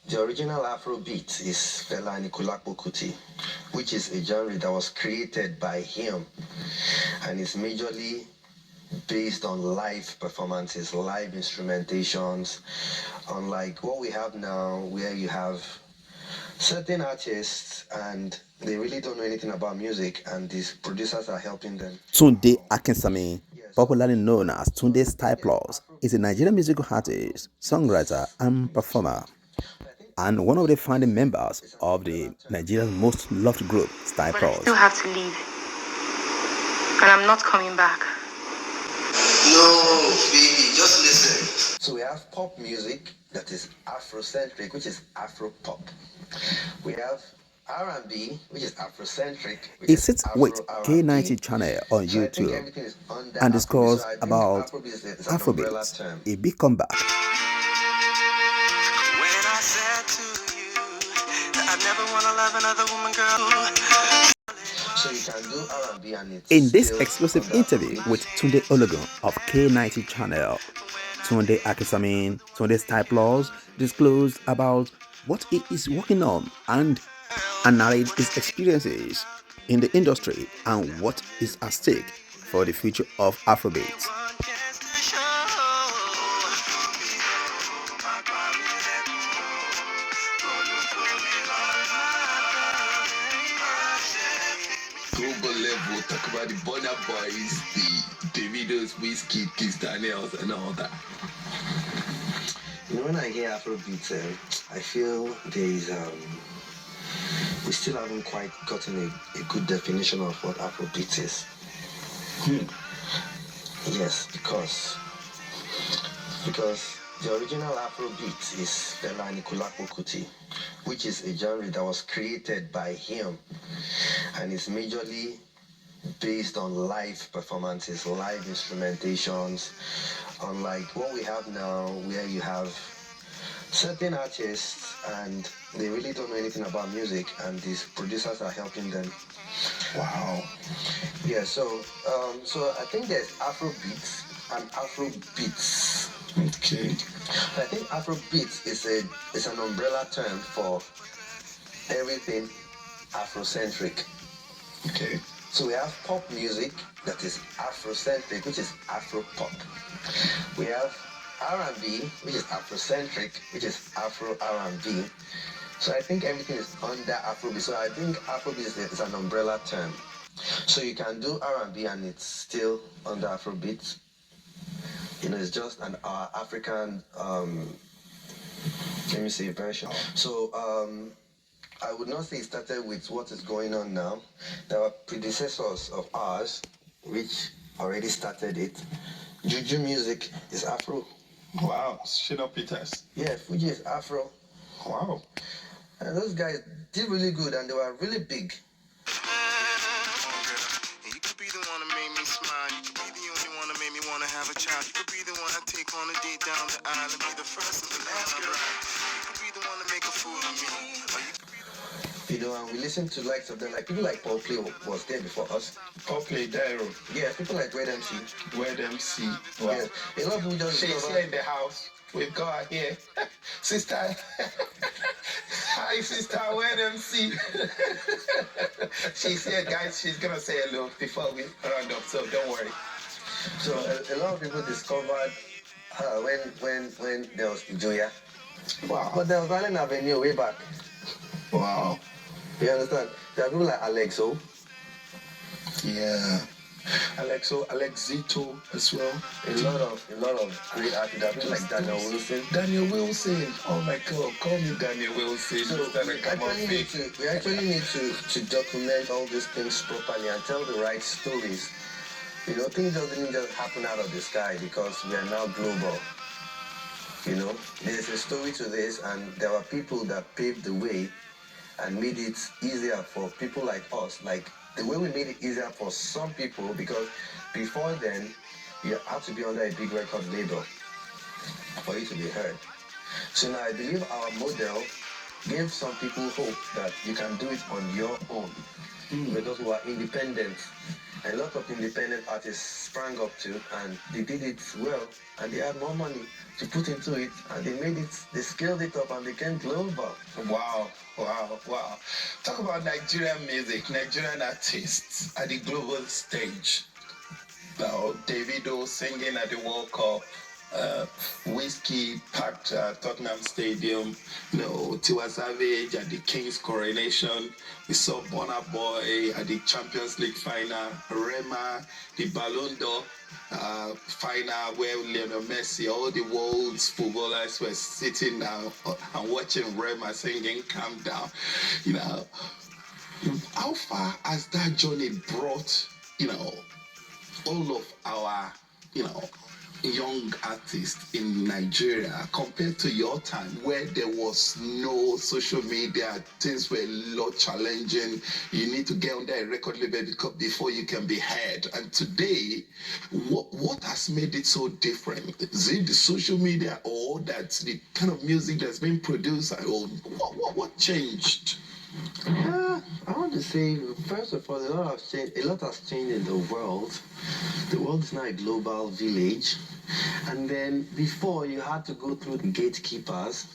The original Afrobeat is Fela Anikulapo Kuti, which is a genre that was created by him and is majorly based on live performances, live instrumentations, unlike what we have now, where you have certain artists and they really don't know anything about music and these producers are helping them. Tunde Akinsanmi, popularly known as Tunde Sty-Plus, is a Nigerian musical artist, songwriter, and performer, and one of the founding members of the Nigeria's most loved group, But I Sty-Plus. still have to leave, and I'm not coming back. No, baby, just listen. So we have pop music that is Afrocentric, which is Afro-pop. We have R&B, which is Afrocentric. It sits with K90 channel on YouTube and discuss about Afrobeats, a big comeback. When I said to you that I never want to love another woman, girl. So you can do R&B and it's In this exclusive interview with Tunde Ologun of K90 channel, Tunde Akinsanmi, Tunde Sty-Plus disclosed about what he is working on and narrate his experiences in the industry and what is at stake for the future of Afrobeats. Global level, talk about the Burna Boys, the Davidos, Whiskey, Kiss Daniels, and all that. You know, when I hear Afrobeats, I feel there is we still haven't quite gotten a good definition of what Afrobeats is. Yes, because the original Afrobeat is Fela Anikulapo Kuti, which is a genre that was created by him and is majorly based on live performances, live instrumentations, unlike what we have now, where you have certain artists and they really don't know anything about music and these producers are helping them. Wow. Yeah, so I think there's Afrobeats and Afrobeats. Okay. I think Afrobeats is an umbrella term for everything Afrocentric. Okay. So we have pop music that is Afrocentric, which is Afro-pop. We have R&B, which is Afrocentric, which is Afro R&B. So I think everything is under Afrobeat. So I think Afrobeat is an umbrella term. So you can do R&B and it's still under Afrobeat. You know, it's just an African, let me say, version. So I would not say it started with what is going on now. There were predecessors of ours, which already started it. Juju music is Afro. Wow, Shina Peters. Yeah, Fuji is Afro. Wow. And those guys did really good and they were really big. You could be the one that made me smile. You could be the only one that made me want to have a child. You could be the one I take on a date down the aisle and be the first and the last girl. You could be the one to make a fool of me. Or you could be the... You know, and we listened to likes of them, like people like Paul Play was there before us. Paul Play, Dairo. Yeah, people like Red MC. Red MC. Wow. Yeah, a lot of people just She's here in the house. We've got her here. Sister. Hi, sister. Red MC. She's here, guys. She's going to say hello before we round up, so don't worry. So a lot of people discovered her when there was Joya. Wow. But there was Allen Avenue way back. Wow. You understand? There are people like Alexo. Yeah. Alexito as well. A lot of great artists. There are people like Daniel Wilson. Daniel Wilson. Oh my God, call me Daniel Wilson. So we actually need to document all these things properly and tell the right stories. You know, things didn't just happen out of the sky because we are now global. You know, there's a story to this and there were people that paved the way and made it easier for people like us. Like the way we made it easier for some people, because before then, you have to be under a big record label for you to be heard. So now I believe our model gave some people hope that you can do it on your own because we are independent. a lot of independent artists sprang up to, and they did it well, and they had more money to put into it, and they scaled it up and became global. Wow, wow, wow. Talk about Nigerian music, Nigerian artists at the global stage. Now, Davido singing at the World Cup, Whiskey packed Tottenham Stadium, Tiwa Savage at the King's coronation. We saw Burna Boy at the Champions League final, Rema, the Ballon d'Or final where Lionel Messi, all the world's footballers were sitting down and watching Rema singing Calm Down. How far has that journey brought, all of our, young artists in Nigeria compared to your time where there was no social media, things were a lot challenging. You need to get on that record label before you can be heard. And today, what has made it so different? Is it the social media or that's the kind of music that's been produced? Or what changed? I want to say, first of all, a lot has changed in the world. The world is now a global village. And then before you had to go through the gatekeepers.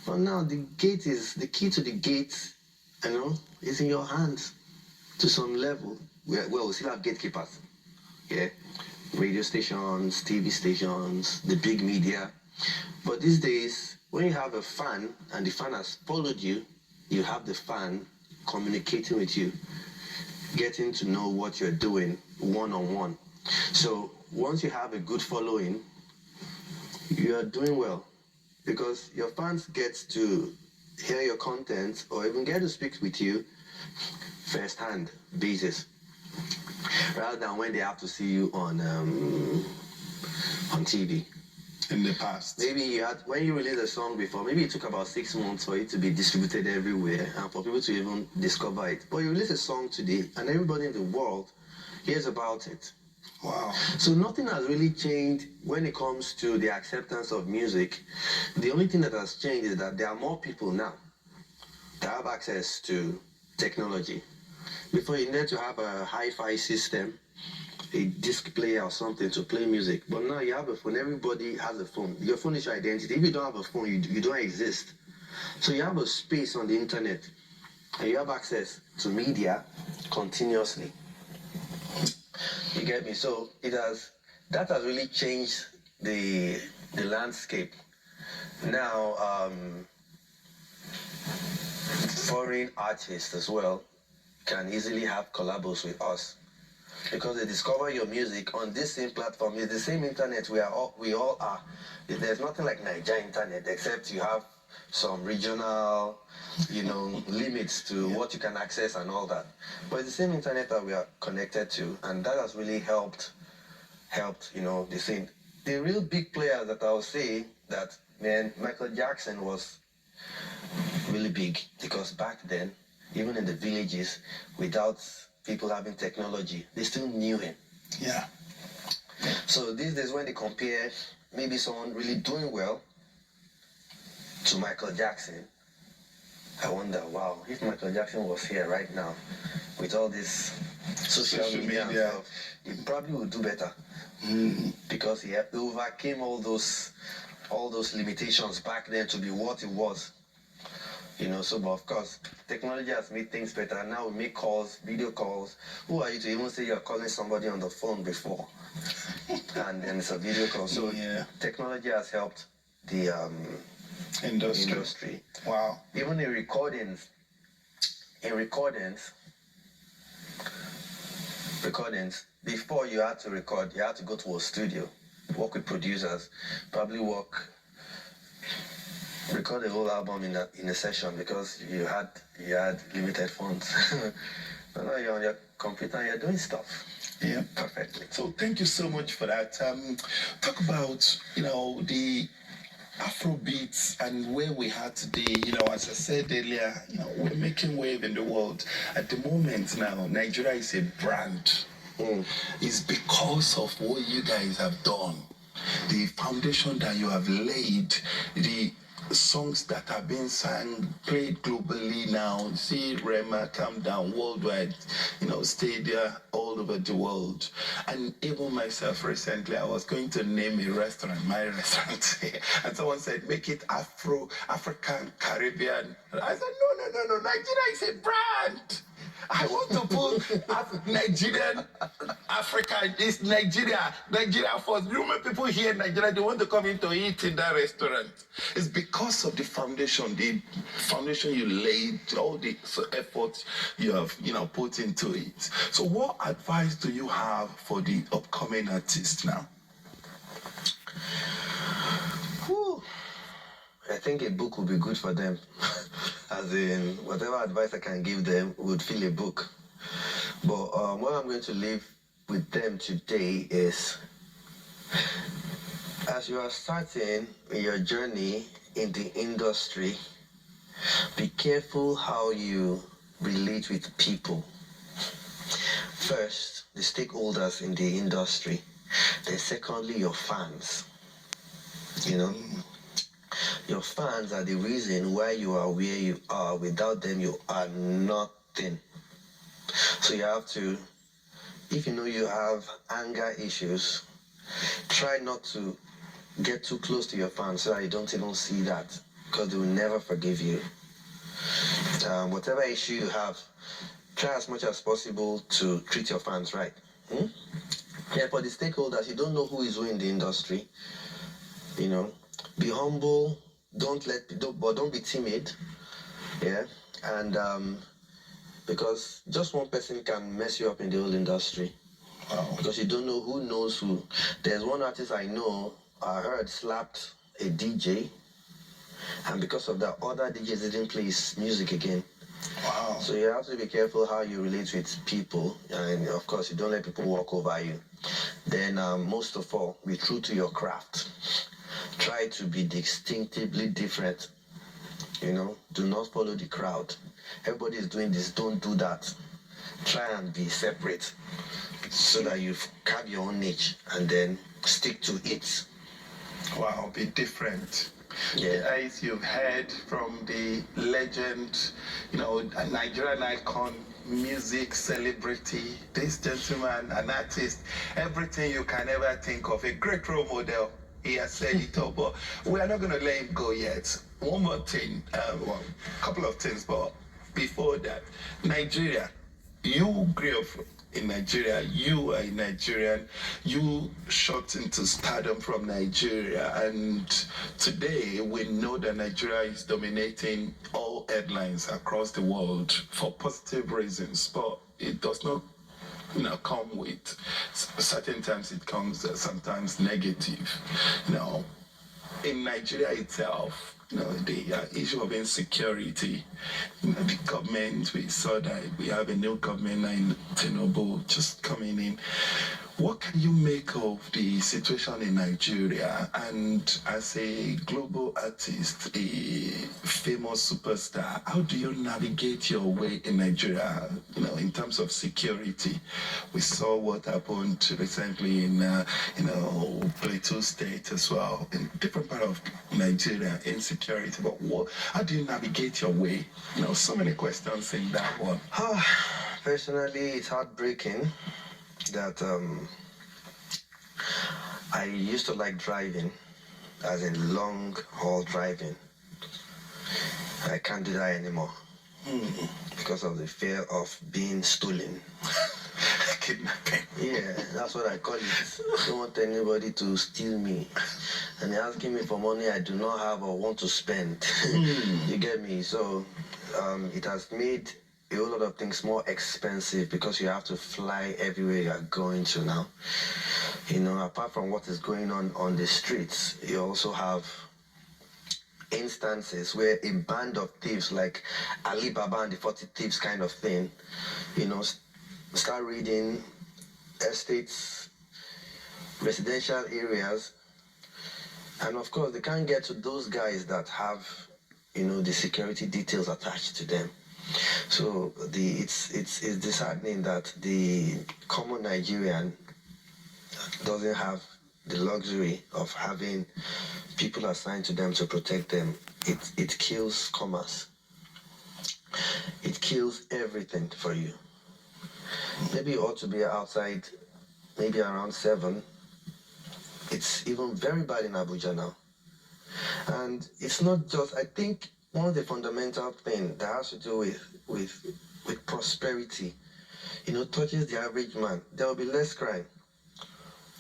But now the key to the gate, is in your hands to some level. Well, we still have gatekeepers. Yeah. Radio stations, TV stations, the big media. But these days, when you have a fan and the fan has followed you, you have the fan communicating with you, getting to know what you're doing one-on-one. So once you have a good following, you are doing well because your fans get to hear your content or even get to speak with you first-hand basis, rather than when they have to see you on TV. In the past, maybe when you released a song before, maybe it took about 6 months for it to be distributed everywhere and for people to even discover it. But you release a song today and everybody in the world hears about it. Wow. So nothing has really changed when it comes to the acceptance of music. The only thing that has changed is that there are more people now that have access to technology. Before, you needed to have a hi-fi system, a disc player or something to play music. But now you have a phone. Everybody has a phone. Your phone is your identity. If you don't have a phone, you don't exist. So you have a space on the internet and you have access to media continuously. You get me? So that has really changed the landscape. Now, foreign artists as well can easily have collabos with us, because they discover your music on this same platform. It's the same internet we all are. There's nothing like Nigeria internet, except you have some regional, limits to what you can access and all that. But it's the same internet that we are connected to, and that has really helped, the scene. The real big players that I'll say that, Michael Jackson was really big, because back then, even in the villages, without people having technology, they still knew him. Yeah. So these days when they compare maybe someone really doing well to Michael Jackson, I wonder, wow, if Michael Jackson was here right now with all this social media and stuff, he probably would do better. Because he overcame all those limitations back then to be what it was. So, but of course, technology has made things better. Now we make calls, video calls. Who are you to even say you're calling somebody on the phone before? And then it's a video call. So technology has helped the industry. Wow. Even in recordings, before you had to record, you had to go to a studio, work with producers, probably record the whole album in a session, because you had limited funds. But now you're on your computer and you're doing stuff. Yeah, perfectly. So thank you so much for that. Talk about the Afrobeats and where we are today. As I said earlier, we're making wave in the world. At the moment now, Nigeria is a brand. It's because of what you guys have done, the foundation that you have laid, the songs that have been sung, played globally now. See Rema Calm Down worldwide, stadia all over the world. And even myself recently, I was going to name a restaurant, my restaurant, and someone said, make it African, Caribbean. I said, no, Nigeria is a brand. I want to put Nigerian, Africa, is Nigeria first. You know, people here in Nigeria, they want to come in to eat in that restaurant. It's because of the foundation you laid, all the effort you have, put into it. So what advice do you have for the upcoming artists now? Whew. I think a book would be good for them. As in, whatever advice I can give them would fill a book. But what I'm going to leave with them today is, as you are starting your journey in the industry, be careful how you relate with people. First, the stakeholders in the industry. Then secondly, your fans. Your fans are the reason why you are where you are. Without them, you are nothing. So you have to, if you know you have anger issues, try not to get too close to your fans so that you don't even see that, because they will never forgive you. Whatever issue you have, try as much as possible to treat your fans right. Yeah, for the stakeholders, you don't know who is who in the industry. Be humble. Don't be timid. Yeah, and because just one person can mess you up in the whole industry. Wow. Because you don't know who knows who. There's one artist I know, I heard, slapped a DJ, and because of that, other DJs didn't play his music again. Wow. So you have to be careful how you relate with people, and of course, you don't let people walk over you. Then, most of all, be true to your craft. Try to be distinctively different. Do not follow the crowd. Everybody is doing this, don't do that. Try and be separate so that you have your own niche and then stick to it. Wow, be different. Yeah. As you've heard from the legend, a Nigerian icon, music celebrity, this gentleman, an artist, everything you can ever think of, a great role model. He has said it all, but we are not going to let him go yet. One more thing, a couple of things, but before that, Nigeria, you grew up in Nigeria, you are a Nigerian, you shot into stardom from Nigeria, and today we know that Nigeria is dominating all headlines across the world for positive reasons, but it does not come with certain times it comes sometimes negative. In Nigeria itself, the issue of insecurity, the government, we saw that we have a new government in Tinubu just coming in. What can you make of the situation in Nigeria? And as a global artist, a famous superstar, how do you navigate your way in Nigeria, in terms of security? We saw what happened recently in, Plateau State as well, in different part of Nigeria, insecurity. But how do you navigate your way? So many questions in that one. Personally, it's heartbreaking that I used to like driving, as in long haul driving. I can't do that anymore because of the fear of being stolen. Kidnapping. Yeah, that's what I call it. I don't want anybody to steal me. And they're asking me for money I do not have or want to spend. You get me? So it has made a whole lot of things more expensive because you have to fly everywhere you are going to now. Apart from what is going on the streets, you also have instances where a band of thieves like Alibaba and the 40 Thieves kind of thing, start raiding estates, residential areas, and of course they can't get to those guys that have, the security details attached to them. So it's disheartening that the common Nigerian doesn't have the luxury of having people assigned to them to protect them, it kills commerce. It kills everything for you. Maybe you ought to be outside maybe around 7. It's even very bad in Abuja now. And it's not just, I think one of the fundamental things that has to do with prosperity, touches the average man. There will be less crime.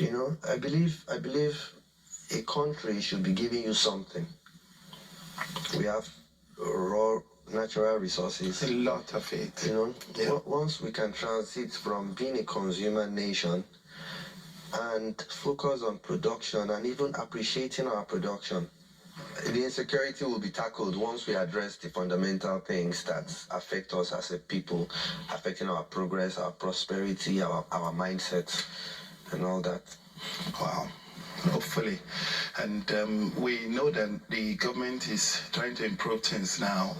I believe a country should be giving you something. We have raw natural resources. A lot of it. Once we can transit from being a consumer nation and focus on production and even appreciating our production, the insecurity will be tackled once we address the fundamental things that affect us as a people, affecting our progress, our prosperity, our mindset, and all that. Wow. Hopefully. And we know that the government is trying to improve things now.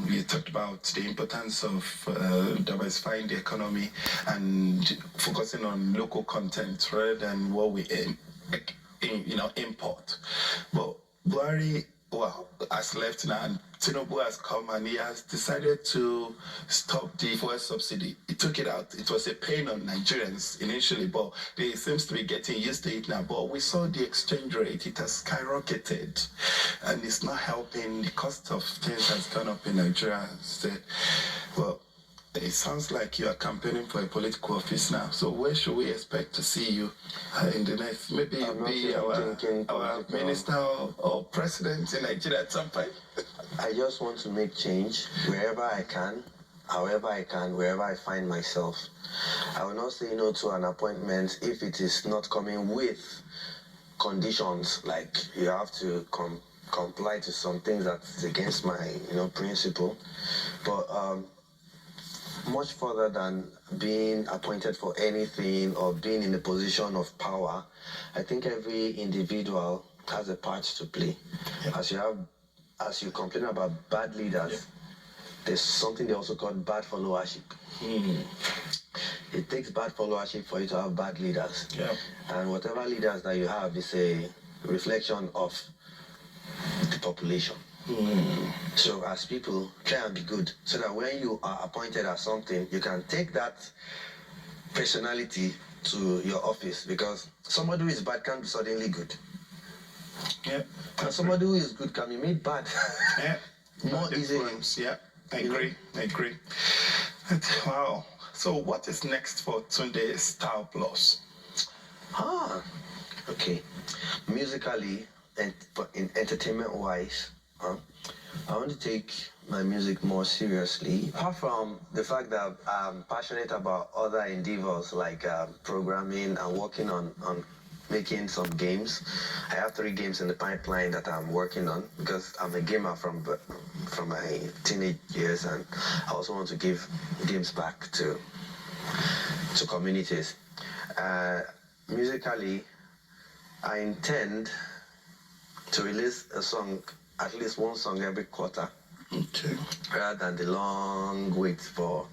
You talked about the importance of diversifying the economy and focusing on local content rather than what we import. But Buhari, has left now, and Tinubu has come and he has decided to stop the fuel subsidy. He took it out. It was a pain on Nigerians initially, but they seems to be getting used to it now. But we saw the exchange rate. It has skyrocketed, and it's not helping. The cost of things has gone up in Nigeria instead. Well, it sounds like you are campaigning for a political office now. So where should we expect to see you in the next? Maybe you'll be our minister or president in Nigeria at some point. I just want to make change wherever I can, however I can, wherever I find myself. I will not say no to an appointment if it is not coming with conditions, like you have to comply to some things that's against my principle. But much further than being appointed for anything or being in a position of power, I think every individual has a part to play. Yeah. As you complain about bad leaders, there's something they also call bad followership. It takes bad followership for you to have bad leaders. Yeah. And whatever leaders that you have is a reflection of the population. So as people, try and be good, so that when you are appointed as something, you can take that personality to your office, because somebody who is bad can't be suddenly good. Yeah. And somebody who is good can be made bad. Yeah. More easily. Yeah. I agree. Wow. So what is next for Tunde Styl-Plus? Okay. Musically and in entertainment wise, I want to take my music more seriously. Apart from the fact that I'm passionate about other endeavors like programming and working on making some games. I have 3 games in the pipeline that I'm working on, because I'm a gamer from my teenage years, and I also want to give games back to communities. Musically, I intend to release a song, at least one song every quarter. Okay. Rather than the long wait for,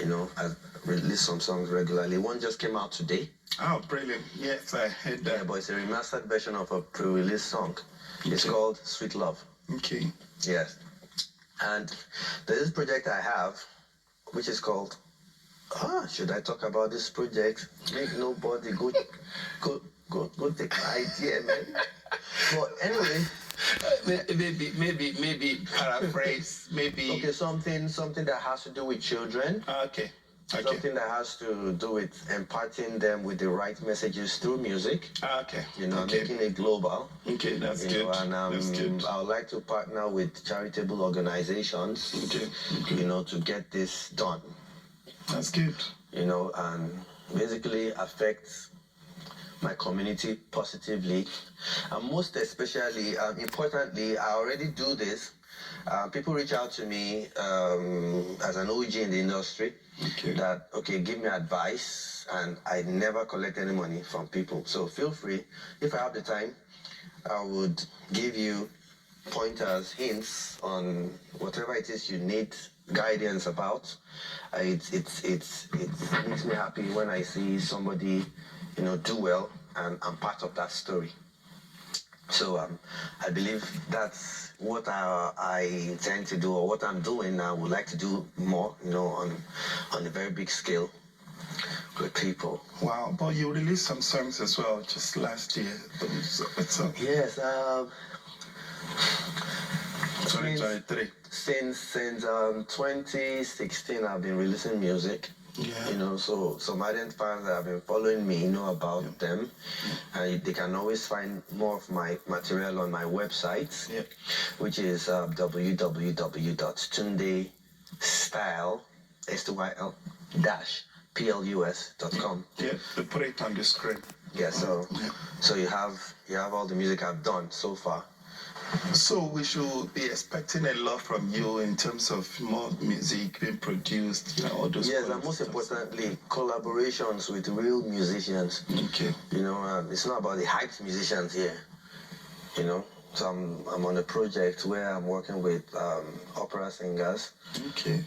I release some songs regularly. One just came out today. Oh, brilliant. Yes, I heard that. Yeah, but it's a remastered version of a pre-release song. Okay. It's called Sweet Love. Okay. Yes. And there's this project I have, which is called, should I talk about this project? Make nobody go take my idea, man. But anyway, maybe paraphrase, maybe. Okay, something that has to do with children. Okay. Something that has to do with imparting them with the right messages through music. Okay. Making it global. Okay, that's good. That's good. I would like to partner with charitable organizations. Okay. To get this done. That's good. And basically affect my community positively, and most especially, importantly, I already do this. People reach out to me as an OG in the industry. Okay. Give me advice, and I never collect any money from people. So feel free, if I have the time, I would give you pointers, hints on whatever it is you need guidance about. It makes me happy when I see somebody, do well and I'm part of that story. So I believe that's what I intend to do, or what I'm doing. I would like to do more, on a very big scale with people. Wow, but you released some songs as well just last year. Yes. 2023. Since 2016, I've been releasing music. Yeah. So some ardent fans that have been following me know about them, and they can always find more of my material on my website, which is www.tundestyl-plus.com. Yeah, they put it on the screen. Yeah, so you have all the music I've done so far. So we should be expecting a lot from you in terms of more music being produced, all those. Yes, and most importantly, collaborations with real musicians. Okay. It's not about the hyped musicians here. So I'm on a project where I'm working with opera singers. Okay.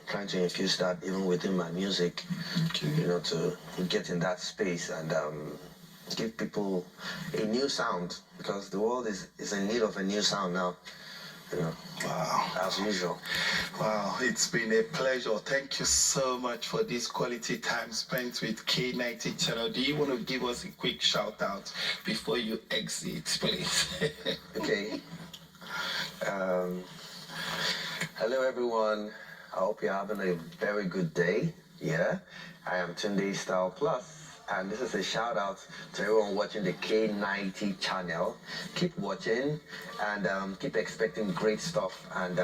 Trying to infuse that even within my music. Okay. To get in that space and give people a new sound, because the world is in need of a new sound now. Wow. As usual. Wow, it's been a pleasure. Thank you so much for this quality time spent with K90 channel. Do you want to give us a quick shout out before you exit, please? Okay. Hello everyone. I hope you're having a very good day. Yeah. I am Tunde Styl-Plus. And this is a shout out to everyone watching the K90 channel. Keep watching and keep expecting great stuff, and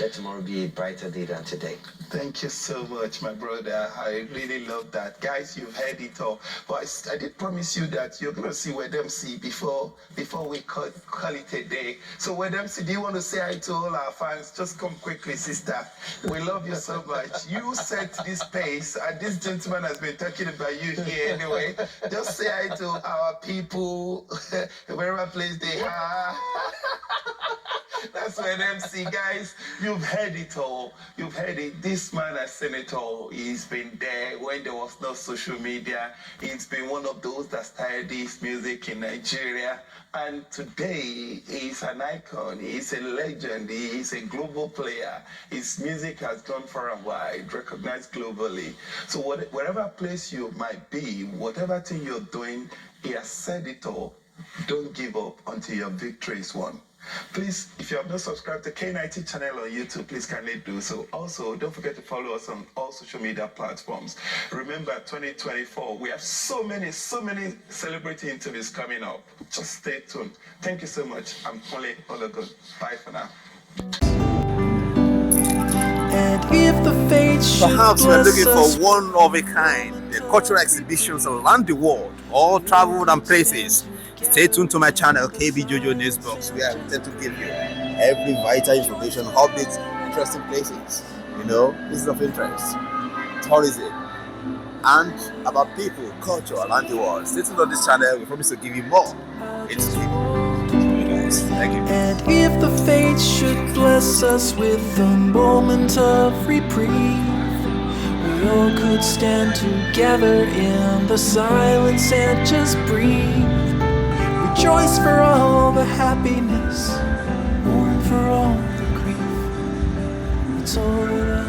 let tomorrow be a brighter day than today. Thank you so much, my brother. I really love that. Guys, you've heard it all. But I did promise you that you're going to see Wed MC before we call it a day. So Wed MC, do you want to say hi to all our fans? Just come quickly, sister. We love you so much. You set this pace, and this gentleman has been talking about you here anyway. Just say hi to our people, wherever place they are. That's Wed MC, guys. You've heard it all. You've heard it. This man has seen it all. He's been there when there was no social media. He's been one of those that started this music in Nigeria. And today, he's an icon. He's a legend. He's a global player. His music has gone far and wide, recognized globally. So wherever place you might be, whatever thing you're doing, he has said it all. Don't give up until your victory is won. Please, if you have not subscribed to K90 channel on YouTube, please kindly do so. Also, don't forget to follow us on all social media platforms. Remember, 2024, we have so many celebrity interviews coming up. Just stay tuned. Thank you so much. I'm Ole Ologun. Bye for now. And if the fates should Perhaps we're looking bless us for one of a kind, the cultural exhibitions around the world, all traveled and places. Stay tuned to my channel, KBJOJO Newsbox, where I intend to give you every vital information, updates, interesting places, places of interest, tourism, and about people, culture around the world. Stay tuned on this channel. We promise to give you more. It's Thank you. And if the fates should bless us with a moment of reprieve, we all could stand together in the silence and just breathe. Rejoice for all the happiness, mourn for all the grief. It's all that